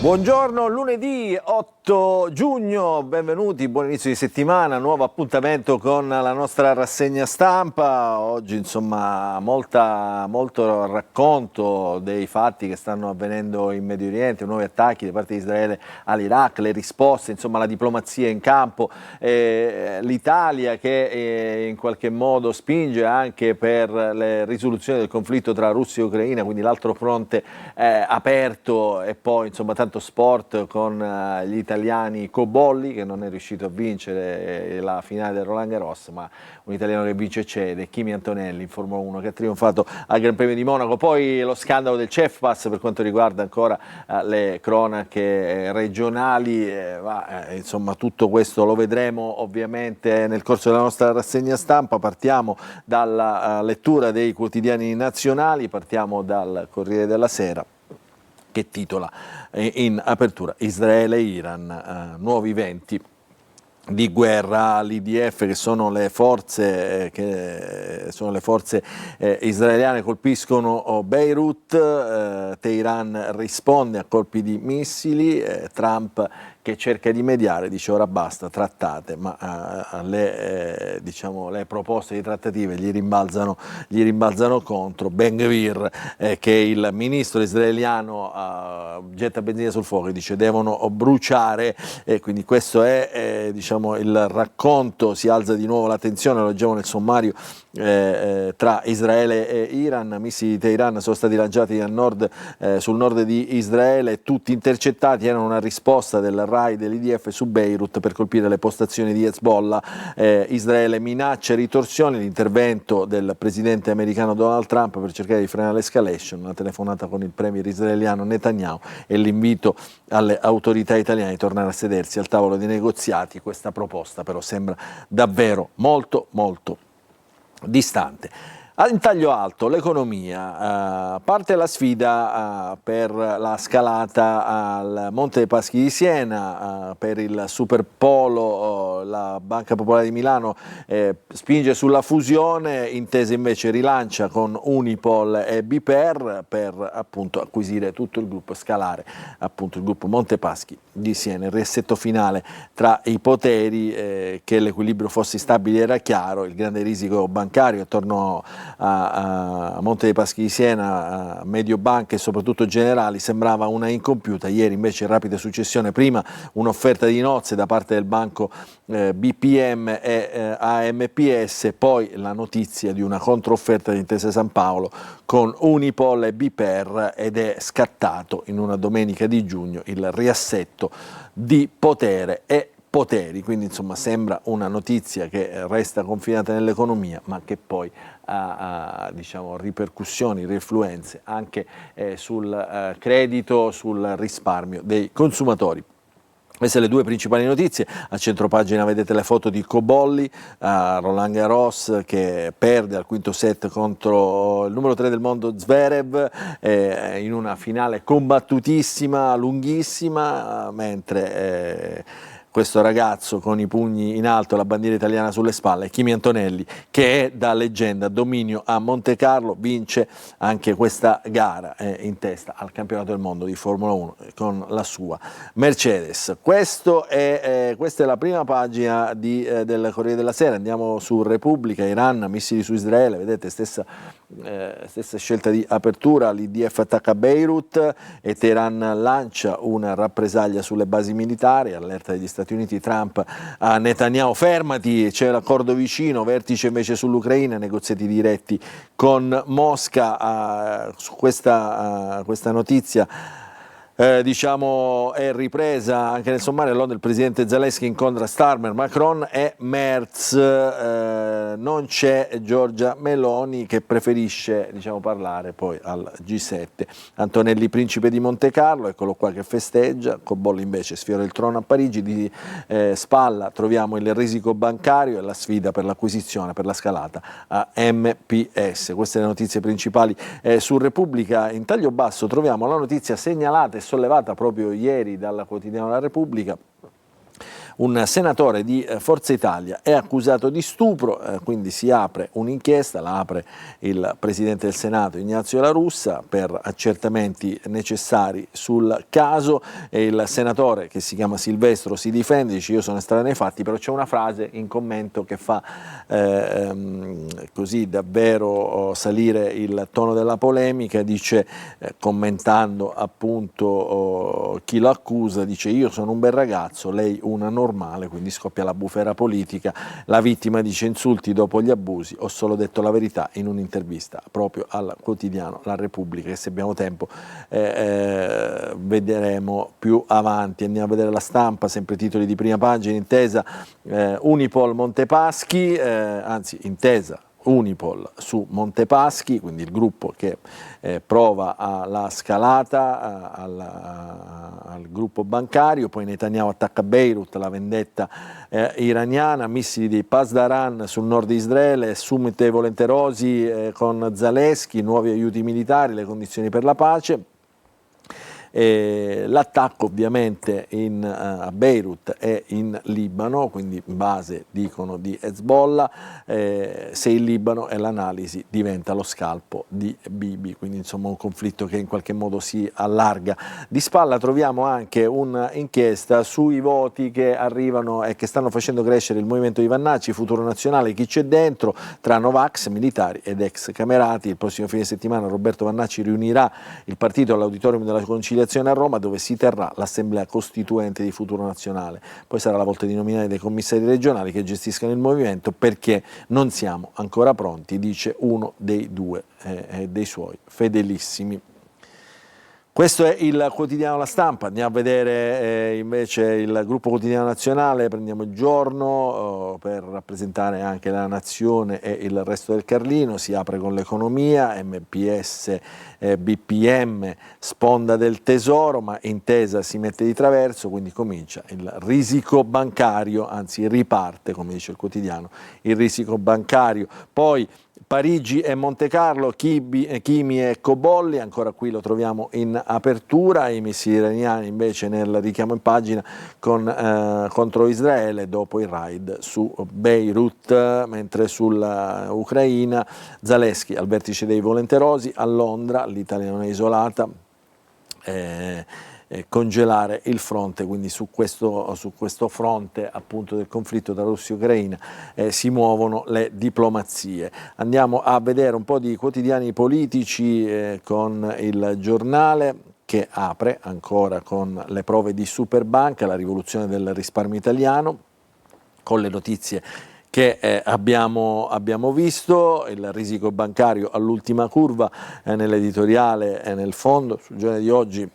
Buongiorno, lunedì 8 giugno, benvenuti, buon inizio di settimana, nuovo appuntamento con la nostra rassegna stampa. Oggi insomma molto racconto dei fatti che stanno avvenendo in Medio Oriente, nuovi attacchi da parte di Israele all'Iraq, le risposte, insomma la diplomazia in campo, l'Italia che in qualche modo spinge anche per le risoluzioni del conflitto tra Russia e Ucraina, quindi l'altro fronte aperto, e poi insomma tanto sport con gli italiani Cobolli che non è riuscito a vincere la finale del Roland Garros, ma un italiano che vince c'è, ed è Kimi Antonelli in Formula 1 che ha trionfato al Gran Premio di Monaco. Poi lo scandalo del CEF Pass per quanto riguarda ancora le cronache regionali, insomma tutto questo lo vedremo ovviamente nel corso della nostra rassegna stampa. Partiamo dalla lettura dei quotidiani nazionali, partiamo dal Corriere della Sera che titola in apertura Israele e Iran, nuovi venti di guerra. L'IDF, che sono le forze israeliane, colpiscono Beirut, Teheran risponde a colpi di missili, Trump che cerca di mediare, dice ora basta trattate, ma le proposte di trattative gli rimbalzano contro. Ben Gvir, che è il ministro israeliano, getta benzina sul fuoco e dice devono bruciare, quindi questo è il racconto. Si alza di nuovo la tensione, lo leggiamo nel sommario, tra Israele e Iran. Missili di Teheran sono stati lanciati sul nord di Israele, tutti intercettati, erano una risposta del RAI dell'IDF su Beirut per colpire le postazioni di Hezbollah. Israele minaccia ritorsioni, l'intervento del presidente americano Donald Trump per cercare di frenare l'escalation, una telefonata con il premier israeliano Netanyahu e l'invito alle autorità italiane di tornare a sedersi al tavolo dei negoziati. Questa proposta però sembra davvero molto distante. In taglio alto l'economia, parte la sfida per la scalata al Monte dei Paschi di Siena, per il Superpolo la Banca Popolare di Milano spinge sulla fusione, Intesa invece rilancia con Unipol e BPER per appunto acquisire tutto il gruppo, scalare appunto il gruppo Monte Paschi di Siena. Il riassetto finale tra i poteri, che l'equilibrio fosse stabile era chiaro, il grande risico bancario attorno a Monte dei Paschi di Siena, Mediobanca e soprattutto Generali sembrava una incompiuta. Ieri invece rapida successione, prima un'offerta di nozze da parte del banco BPM e AMPS, poi la notizia di una controfferta di Intesa San Paolo con Unipol e BPER, ed è scattato in una domenica di giugno il riassetto di potere e poteri. Quindi insomma sembra una notizia che resta confinata nell'economia, ma che poi ha ripercussioni, rifluenze anche sul credito, sul risparmio dei consumatori. Queste le due principali notizie. A centropagina vedete le foto di Cobolli, Roland Garros che perde al quinto set contro il numero 3 del mondo Zverev, in una finale combattutissima, lunghissima, mentre questo ragazzo con i pugni in alto, la bandiera italiana sulle spalle, Kimi Antonelli, che è da leggenda, dominio a Monte Carlo, vince anche questa gara in testa al campionato del mondo di Formula 1 con la sua Mercedes. Questa è la prima pagina del Corriere della Sera. Andiamo su Repubblica, Iran, missili su Israele, vedete stessa scelta di apertura, l'IDF attacca Beirut e Teheran lancia una rappresaglia sulle basi militari, allerta degli Stati Uniti, Trump a Netanyahu fermati, c'è l'accordo vicino, vertice invece sull'Ucraina, negoziati diretti con Mosca. Su questa notizia è ripresa anche nel sommario. Londra, il presidente Zelensky incontra Starmer, Macron e Merz, non c'è Giorgia Meloni che preferisce parlare poi al G7. Antonelli principe di Monte Carlo, eccolo qua che festeggia. Cobolli invece sfiora il trono a Parigi. Di spalla troviamo il risico bancario e la sfida per l'acquisizione, per la scalata a MPS. Queste le notizie principali su Repubblica. In taglio basso troviamo la notizia segnalata e sollevata proprio ieri dal quotidiano La Repubblica, un senatore di Forza Italia è accusato di stupro, quindi si apre un'inchiesta, la apre il Presidente del Senato Ignazio La Russa per accertamenti necessari sul caso, e il senatore, che si chiama Silvestro, si difende, dice: io sono estraneo ai fatti, però c'è una frase in commento che fa così davvero salire il tono della polemica. Dice, commentando appunto chi lo accusa, dice: io sono un bel ragazzo, lei una normale, quindi scoppia la bufera politica. La vittima dice: insulti dopo gli abusi, ho solo detto la verità, in un'intervista proprio al quotidiano La Repubblica, che se abbiamo tempo vedremo più avanti. Andiamo a vedere La Stampa, sempre titoli di prima pagina: intesa Unipol Montepaschi, anzi intesa Unipol su Montepaschi, quindi il gruppo che prova alla scalata al gruppo bancario. Poi Netanyahu attacca Beirut, la vendetta iraniana, missili di Pasdaran sul nord di Israele, summit volenterosi con Zelensky, nuovi aiuti militari, le condizioni per la pace. L'attacco ovviamente a Beirut e in Libano, quindi base, dicono, di Hezbollah, se il Libano è l'analisi diventa lo scalpo di Bibi, quindi insomma un conflitto che in qualche modo si allarga. Di spalla troviamo anche un'inchiesta sui voti che arrivano e che stanno facendo crescere il movimento di Vannacci, Futuro Nazionale, chi c'è dentro, tra Novax, militari ed ex camerati. Il prossimo fine settimana Roberto Vannacci riunirà il partito all'Auditorium della Conciliazione a Roma, dove si terrà l'assemblea costituente di Futuro Nazionale. Poi sarà la volta di nominare dei commissari regionali che gestiscano il movimento, perché non siamo ancora pronti, dice uno dei due dei suoi fedelissimi. Questo è il quotidiano La Stampa. Andiamo a vedere invece il gruppo quotidiano nazionale, prendiamo Il Giorno per rappresentare anche La Nazione e il resto del Carlino. Si apre con l'economia, MPS, BPM, sponda del tesoro, ma Intesa si mette di traverso, quindi comincia il risico bancario, anzi riparte, come dice il quotidiano, il risico bancario. Poi Parigi e Monte Carlo, Chimi e Cobolli, ancora qui lo troviamo in apertura. I missili iraniani invece nel richiamo in pagina contro Israele dopo il raid su Beirut, mentre sull'Ucraina Zelensky al vertice dei volenterosi a Londra, l'Italia non è isolata, congelare il fronte, quindi su questo fronte appunto del conflitto tra Russia e Ucraina si muovono le diplomazie. Andiamo a vedere un po' di quotidiani politici con Il Giornale, che apre ancora con le prove di Superbanca, la rivoluzione del risparmio italiano, con le notizie che abbiamo visto, il risico bancario all'ultima curva nell'editoriale e nel fondo, sul Giornale di oggi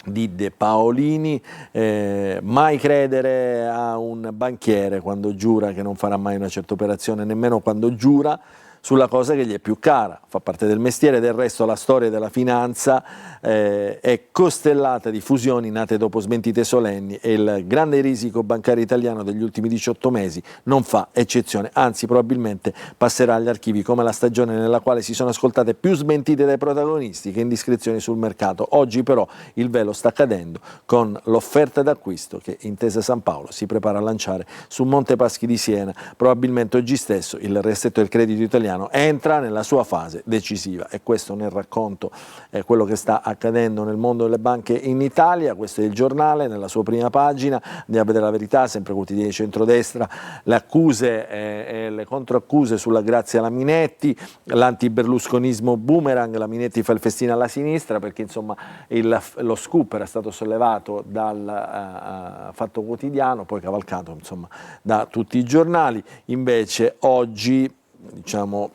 di De Paolini. Mai credere a un banchiere quando giura che non farà mai una certa operazione, nemmeno quando giura sulla cosa che gli è più cara, fa parte del mestiere. Del resto la storia della finanza è costellata di fusioni nate dopo smentite solenni, e il grande risico bancario italiano degli ultimi 18 mesi non fa eccezione, anzi probabilmente passerà agli archivi come la stagione nella quale si sono ascoltate più smentite dai protagonisti che indiscrezioni sul mercato. Oggi però il velo sta cadendo con l'offerta d'acquisto che Intesa Sanpaolo si prepara a lanciare su Montepaschi di Siena. Probabilmente oggi stesso il riassetto del credito italiano entra nella sua fase decisiva, e questo nel racconto è quello che sta accadendo nel mondo delle banche in Italia. Questo è Il Giornale nella sua prima pagina. Andiamo a vedere La Verità, sempre quotidiani di centrodestra, le accuse e le controaccuse sulla Grazia Laminetti, l'antiberlusconismo boomerang, Laminetti fa il festino alla sinistra, perché insomma lo scoop era stato sollevato dal Fatto Quotidiano, poi cavalcato insomma da tutti i giornali. Invece oggi, diciamo,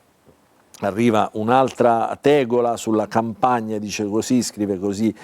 arriva un'altra tegola sulla campagna, dice così, scrive così,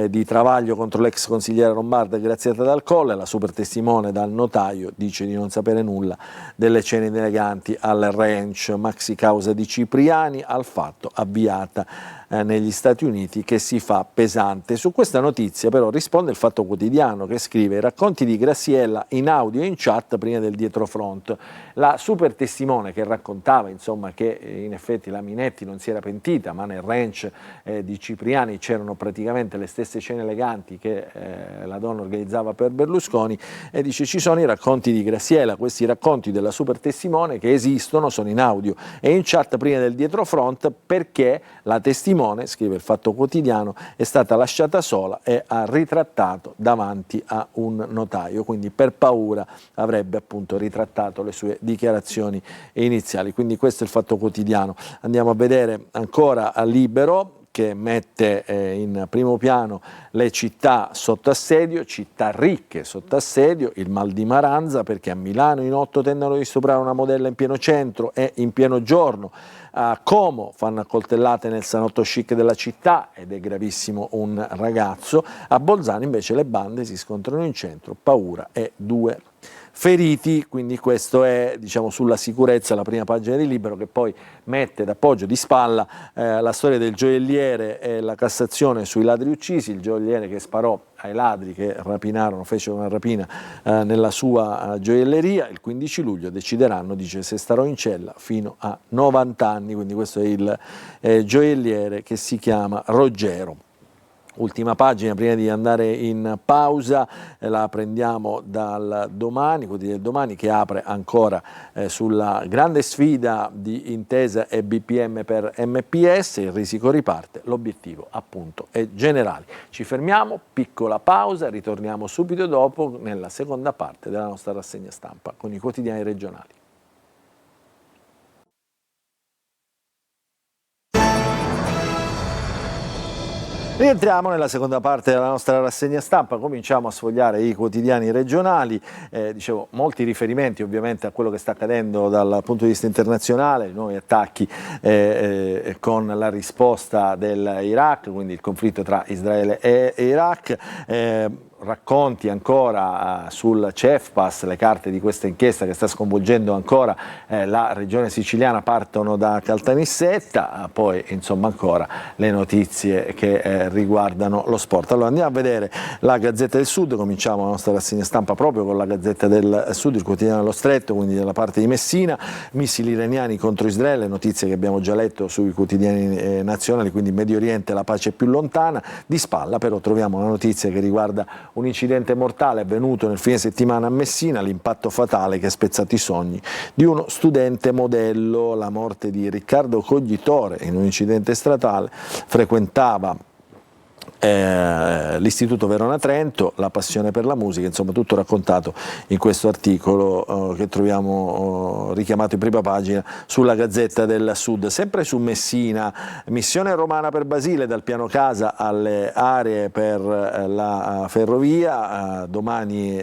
di Travaglio contro l'ex consigliera Lombarda Graziata Dal Colle. La super testimone dal notaio dice di non sapere nulla delle cene eleganti al ranch, maxi causa di Cipriani, al Fatto avviata negli Stati Uniti che si fa pesante. Su questa notizia però risponde il Fatto Quotidiano, che scrive: i racconti di Graziella in audio e in chat prima del dietrofront. La super testimone che raccontava insomma che in effetti la Minetti non si era pentita, ma nel ranch di Cipriani c'erano praticamente le stesse cene eleganti che la donna organizzava per Berlusconi, e dice: ci sono i racconti di Graziella, questi racconti della super testimone che esistono, sono in audio e in chat prima del dietrofront, perché la testimone, scrive il Fatto Quotidiano, è stata lasciata sola e ha ritrattato davanti a un notaio, quindi per paura avrebbe appunto ritrattato le sue dichiarazioni iniziali. Quindi questo è il Fatto Quotidiano. Andiamo a vedere ancora a Libero, che mette in primo piano le città sotto assedio, città ricche sotto assedio, il mal di Maranza, perché a Milano in 8 tentano di stuprare una modella in pieno centro e in pieno giorno. A Como fanno accoltellate nel salotto chic della città ed è gravissimo un ragazzo. A Bolzano invece le bande si scontrano in centro, paura e 2 feriti. Quindi questo è, diciamo, sulla sicurezza, la prima pagina di Libero, che poi mette d'appoggio di spalla la storia del gioielliere e la Cassazione sui ladri uccisi, il gioielliere che sparò ai ladri che rapinarono, fecero una rapina nella sua gioielleria. Il 15 luglio decideranno, dice, se starò in cella fino a 90 anni, quindi questo è il gioielliere che si chiama Roggero. Ultima pagina prima di andare in pausa, la prendiamo dal Domani, quotidiano del Domani, che apre ancora sulla grande sfida di Intesa e BPM per MPS. Il risico riparte, l'obiettivo appunto è generale. Ci fermiamo, piccola pausa, ritorniamo subito dopo nella seconda parte della nostra rassegna stampa con i quotidiani regionali. Rientriamo nella seconda parte della nostra rassegna stampa, cominciamo a sfogliare i quotidiani regionali, dicevo, molti riferimenti ovviamente a quello che sta accadendo dal punto di vista internazionale, i nuovi attacchi con la risposta dell'Iraq, quindi il conflitto tra Israele e Iraq. Racconti ancora sul CEFPAS, le carte di questa inchiesta che sta sconvolgendo ancora la regione siciliana partono da Caltanissetta, poi insomma ancora le notizie che riguardano lo sport. Allora andiamo a vedere la Gazzetta del Sud, cominciamo la nostra rassegna stampa proprio con la Gazzetta del Sud, il quotidiano dello Stretto, quindi della parte di Messina, missili iraniani contro Israele, notizie che abbiamo già letto sui quotidiani nazionali, quindi Medio Oriente la pace è più lontana. Di spalla però troviamo una notizia che riguarda un incidente mortale avvenuto nel fine settimana a Messina, l'impatto fatale che ha spezzato i sogni di uno studente modello, la morte di Riccardo Coglitore in un incidente stradale, frequentava l'Istituto Verona Trento, la passione per la musica, insomma tutto raccontato in questo articolo che troviamo richiamato in prima pagina sulla Gazzetta del Sud. Sempre su Messina, missione romana per Basile, dal piano casa alle aree per la ferrovia. Domani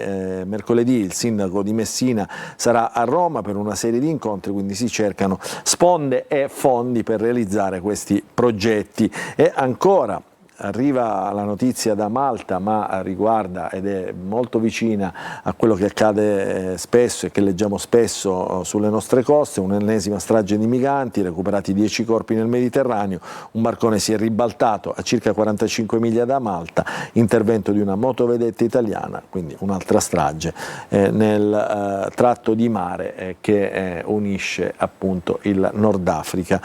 mercoledì il sindaco di Messina sarà a Roma per una serie di incontri, quindi si cercano sponde e fondi per realizzare questi progetti. E ancora arriva la notizia da Malta, ma riguarda ed è molto vicina a quello che accade spesso e che leggiamo spesso sulle nostre coste, un'ennesima strage di migranti, recuperati 10 corpi nel Mediterraneo, un barcone si è ribaltato a circa 45 miglia da Malta, intervento di una motovedetta italiana, quindi un'altra strage nel tratto di mare che unisce appunto il Nord Africa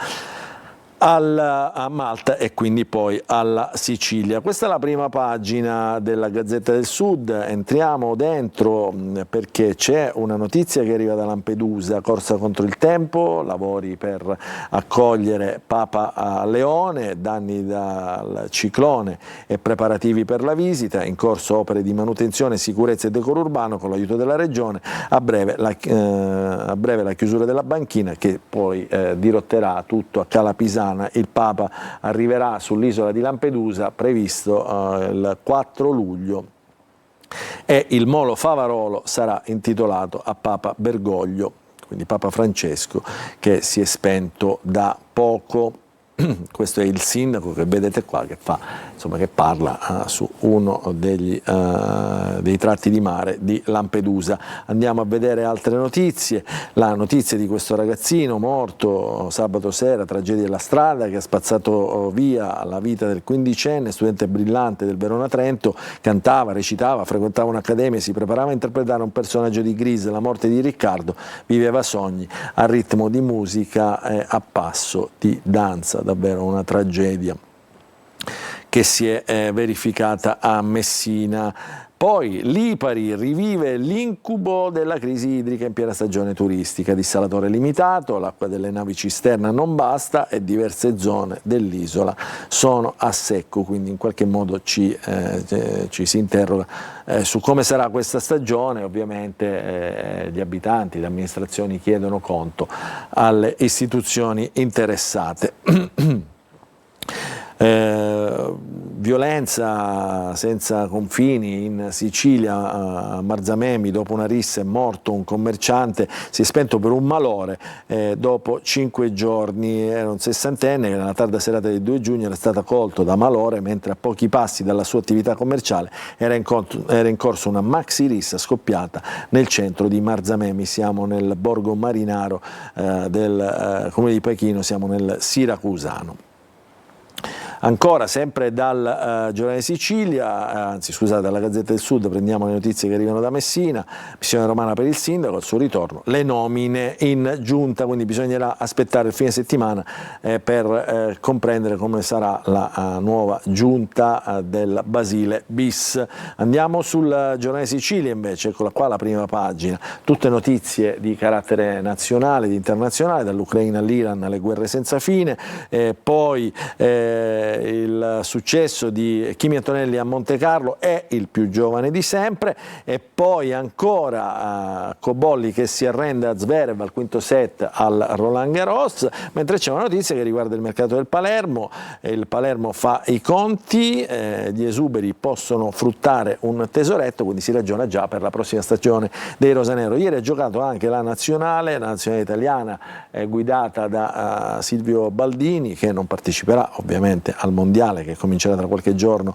a Malta e quindi poi alla Sicilia. Questa è la prima pagina della Gazzetta del Sud, entriamo dentro perché c'è una notizia che arriva da Lampedusa, corsa contro il tempo, lavori per accogliere Papa Leone, danni dal ciclone e preparativi per la visita, in corso opere di manutenzione, sicurezza e decoro urbano con l'aiuto della Regione, a breve la chiusura della banchina che poi dirotterà tutto a Cala Pisana. Il Papa arriverà sull'isola di Lampedusa, previsto il 4 luglio, e il molo Favarolo sarà intitolato a Papa Bergoglio, quindi Papa Francesco, che si è spento da poco. questo è il sindaco che vedete qua che parla su uno dei tratti di mare di Lampedusa. Andiamo a vedere altre notizie. La notizia di questo ragazzino morto sabato sera, tragedia della strada, che ha spazzato via la vita del quindicenne, studente brillante del Verona Trento, cantava, recitava, frequentava un'accademia, si preparava a interpretare un personaggio di Grease. La morte di Riccardo, viveva sogni a ritmo di musica e a passo di danza, davvero una tragedia che si è verificata a Messina. Poi Lipari rivive l'incubo della crisi idrica in piena stagione turistica, dissalatore limitato, l'acqua delle navi cisterna non basta e diverse zone dell'isola sono a secco, quindi in qualche modo ci si interroga su come sarà questa stagione. Ovviamente gli abitanti, le amministrazioni chiedono conto alle istituzioni interessate. Violenza senza confini in Sicilia, a Marzamemi dopo una rissa è morto un commerciante, si è spento per un malore dopo 5 giorni, era un sessantenne che nella tarda serata del 2 giugno era stato colto da malore mentre a pochi passi dalla sua attività commerciale era in corso una maxi rissa scoppiata nel centro di Marzamemi. Siamo nel borgo marinaro del comune di Pachino, siamo nel Siracusano. Ancora, sempre dal Giornale Sicilia, anzi scusate, dalla Gazzetta del Sud, prendiamo le notizie che arrivano da Messina. Missione romana per il sindaco, al suo ritorno, le nomine in giunta, quindi bisognerà aspettare il fine settimana per comprendere come sarà la nuova giunta del Basile bis. Andiamo sul Giornale Sicilia invece, eccola qua la prima pagina, tutte notizie di carattere nazionale ed internazionale, dall'Ucraina all'Iran alle guerre senza fine, poi il successo di Kimi Antonelli a Monte Carlo, è il più giovane di sempre, e poi ancora Cobolli che si arrende a Zverev al quinto set al Roland Garros, mentre c'è una notizia che riguarda il mercato del Palermo. Il Palermo fa i conti, gli esuberi possono fruttare un tesoretto, quindi si ragiona già per la prossima stagione dei rosanero. Ieri ha giocato anche la nazionale italiana guidata da Silvio Baldini, che non parteciperà ovviamente al mondiale che comincerà tra qualche giorno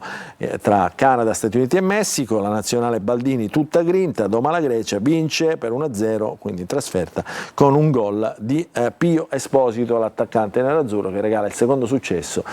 tra Canada, Stati Uniti e Messico. La nazionale Baldini tutta grinta, doma la Grecia, vince per 1-0, quindi in trasferta, con un gol di Pio Esposito, l'attaccante nerazzurro, che regala il secondo successo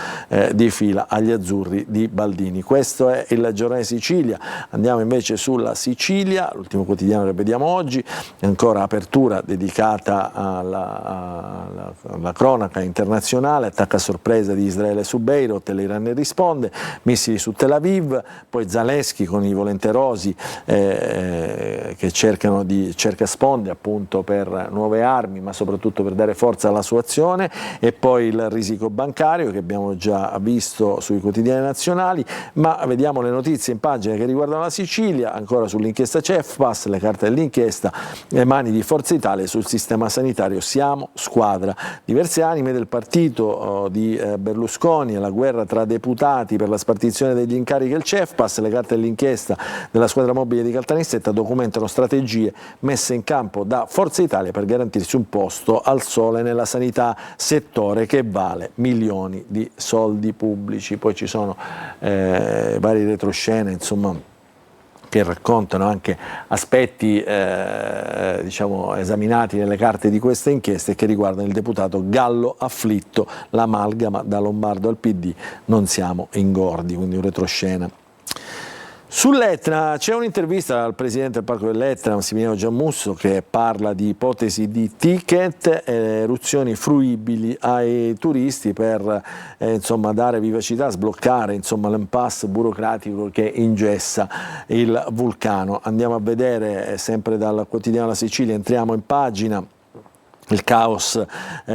di fila agli azzurri di Baldini. Questo è il Giornale Sicilia. Andiamo invece sulla Sicilia, l'ultimo quotidiano che vediamo oggi, ancora apertura dedicata alla cronaca internazionale, attacco a sorpresa di Israele su Beirut, l'Iran ne risponde, missili su Tel Aviv, poi Zalesky con i volenterosi che cerca sponde appunto per nuove armi, ma soprattutto per dare forza alla sua azione, e poi il risico bancario che abbiamo già visto sui quotidiani nazionali. Ma vediamo le notizie in pagina che riguardano la Sicilia, ancora sull'inchiesta CEFPAS, le carte dell'inchiesta, le mani di Forza Italia sul sistema sanitario, siamo squadra. Diverse anime del partito di Berlusconi e la guerra tra deputati per la spartizione degli incarichi del CEFPAS, le carte dell'inchiesta della squadra mobile di Caltanissetta documentano strategie messe in campo da Forza Italia per garantirsi un posto al sole nella sanità, settore che vale milioni di soldi pubblici. Poi ci sono varie retroscene, insomma, che raccontano anche aspetti diciamo esaminati nelle carte di queste inchieste, che riguardano il deputato Gallo afflitto, l'amalgama da Lombardo al PD, non siamo ingordi, quindi un retroscena. Sull'Etna c'è un'intervista al presidente del Parco dell'Etna, Massimiliano Giammusso, che parla di ipotesi di ticket, eruzioni fruibili ai turisti per insomma, dare vivacità, sbloccare l'impasse burocratico che ingessa il vulcano. Andiamo a vedere sempre dal quotidiano La Sicilia, entriamo in pagina. Il caos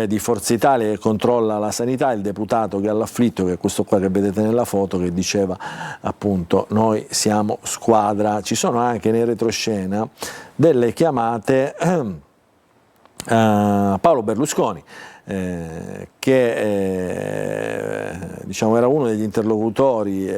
di Forza Italia che controlla la sanità, il deputato che è all'afflitto, che è questo qua che vedete nella foto, che diceva appunto noi siamo squadra. Ci sono anche nel retroscena delle chiamate Paolo Berlusconi. che diciamo, era uno degli interlocutori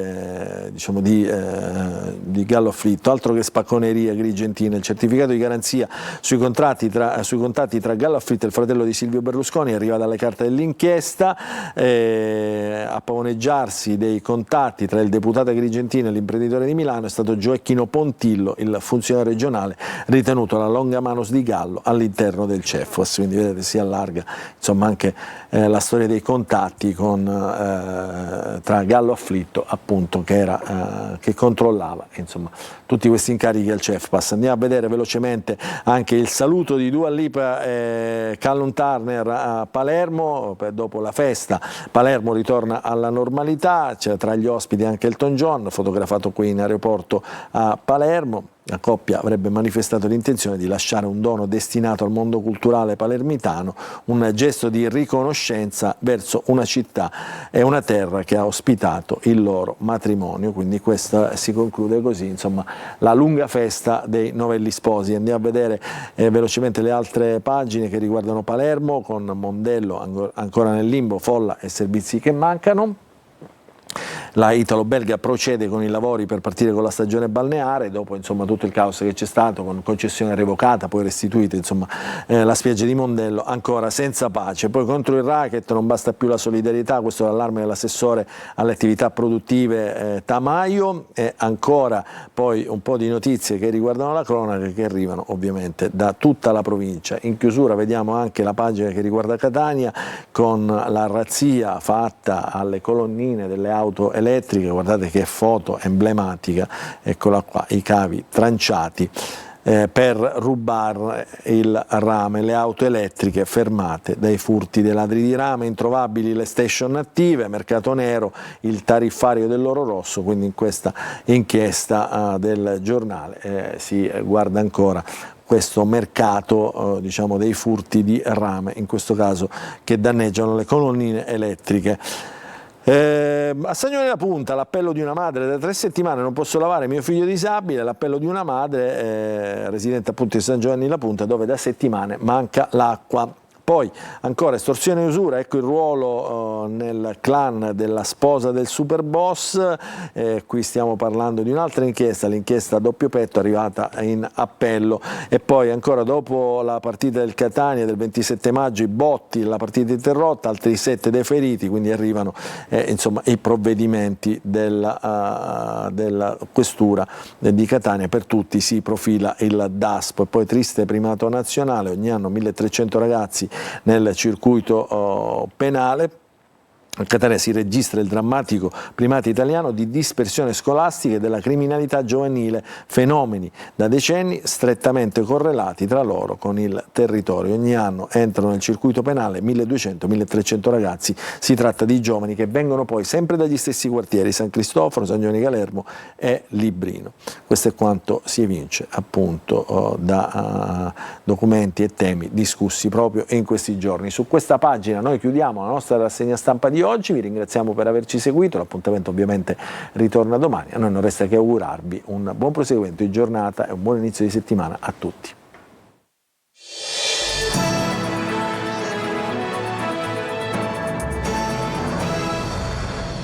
diciamo, di Gallo Afflitto, altro che spacconeria grigentina. Il certificato di garanzia sui contatti tra Gallo Afflitto e il fratello di Silvio Berlusconi arriva dalle carte dell'inchiesta. A pavoneggiarsi dei contatti tra il deputato agrigentino e l'imprenditore di Milano è stato Gioacchino Pontillo, il funzionario regionale ritenuto la longa manos di Gallo all'interno del CEFOS. Quindi vedete, si allarga insomma anche la storia dei contatti tra Gallo Afflitto, appunto, che controllava insomma tutti questi incarichi al CEFPAS. Andiamo a vedere velocemente anche il saluto di Dua Lipa e Callum Turner a Palermo. Dopo la festa Palermo ritorna alla normalità, c'è tra gli ospiti anche Elton John, fotografato qui in aeroporto a Palermo. La coppia avrebbe manifestato l'intenzione di lasciare un dono destinato al mondo culturale palermitano, un gesto di riconoscenza verso una città e una terra che ha ospitato il loro matrimonio. Quindi questa si conclude così, insomma, la lunga festa dei novelli sposi. Andiamo a vedere velocemente le altre pagine che riguardano Palermo, con Mondello ancora nel limbo, folla e servizi che mancano. La italo-belga procede con i lavori per partire con la stagione balneare, dopo insomma tutto il caos che c'è stato con concessione revocata, poi restituita, insomma la spiaggia di Mondello ancora senza pace. Poi contro il racket non basta più la solidarietà, questo è l'allarme dell'assessore alle attività produttive Tamaio, e ancora poi un po' di notizie che riguardano la cronaca, che arrivano ovviamente da tutta la provincia. In chiusura vediamo anche la pagina che riguarda Catania, con la razzia fatta alle colonnine delle auto elettriche. Guardate che foto emblematica, eccola qua, i cavi tranciati per rubare il rame, le auto elettriche fermate dai furti dei ladri di rame, introvabili le station attive, mercato nero, il tariffario dell'oro rosso. Quindi in questa inchiesta del giornale si guarda ancora questo mercato diciamo, dei furti di rame, in questo caso che danneggiano le colonnine elettriche. A San Giovanni La Punta, l'appello di una madre: da 3 settimane non posso lavare mio figlio disabile. L'appello di una madre residente appunto di San Giovanni La Punta, dove da settimane manca l'acqua. Poi ancora estorsione e usura, ecco il ruolo nel clan della sposa del superboss. Qui stiamo parlando di un'altra inchiesta, l'inchiesta a doppio petto arrivata in appello. E poi ancora, dopo la partita del Catania del 27 maggio, i botti, la partita interrotta, altri 7 deferiti, quindi arrivano insomma i provvedimenti della questura di Catania. Per tutti si profila il DASPO. E poi triste primato nazionale, ogni anno 1300 ragazzi nel circuito penale. A Catania si registra il drammatico primato italiano di dispersione scolastica e della criminalità giovanile, fenomeni da decenni strettamente correlati tra loro con il territorio. Ogni anno entrano nel circuito penale 1200-1300 ragazzi. Si tratta di giovani che vengono poi sempre dagli stessi quartieri: San Cristoforo, San Giovanni Calermo e Librino. Questo è quanto si evince appunto da documenti e temi discussi proprio in questi giorni. Su questa pagina noi chiudiamo la nostra rassegna stampa di oggi. Vi ringraziamo per averci seguito, l'appuntamento ovviamente ritorna domani. A noi non resta che augurarvi un buon proseguimento di giornata e un buon inizio di settimana a tutti.